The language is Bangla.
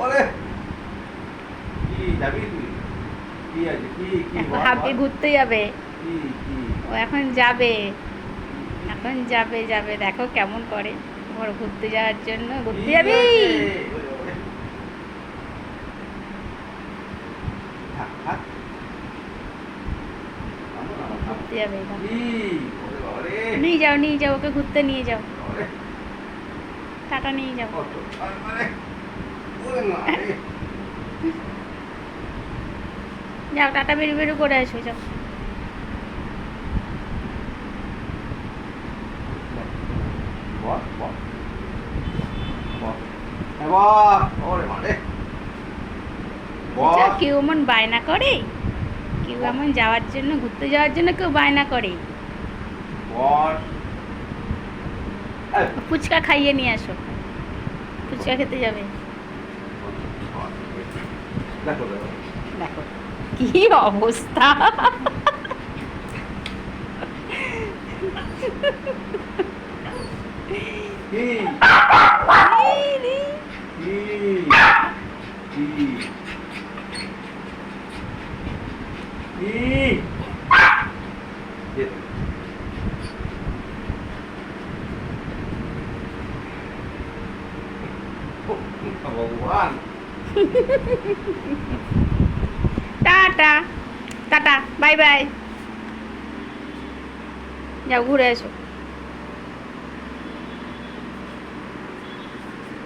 ওরে কি যাবি তুই? কি আছে কি কি হাবকে ঘুরতে যাবে। কি কি ও এখন যাবে, এখন যাবে যাবে, দেখো কেমন করে। ওর ঘুরতে যাওয়ার জন্য, ঘুরতে যাবি? ঘুরতে যাবে, নিয়ে যাও নিয়ে যাও, ওকে ঘুরতে নিয়ে যাও, টাটা নিয়ে যাও। যাও টাটা বেরু বেরু করে আসো, যাও। কেউ এমন বায়না করে? কেউ এমন যাওয়ার জন্য, ঘুরতে যাওয়ার জন্য কেউ বায়না করে? ফুচকা খাইয়ে নিয়ে আসো, ফুচকা খেতে যাবে। দেখো কি অবস্থা। ভগবান টাটা টাটা, বাই বাই, যাও ঘুরে এসো।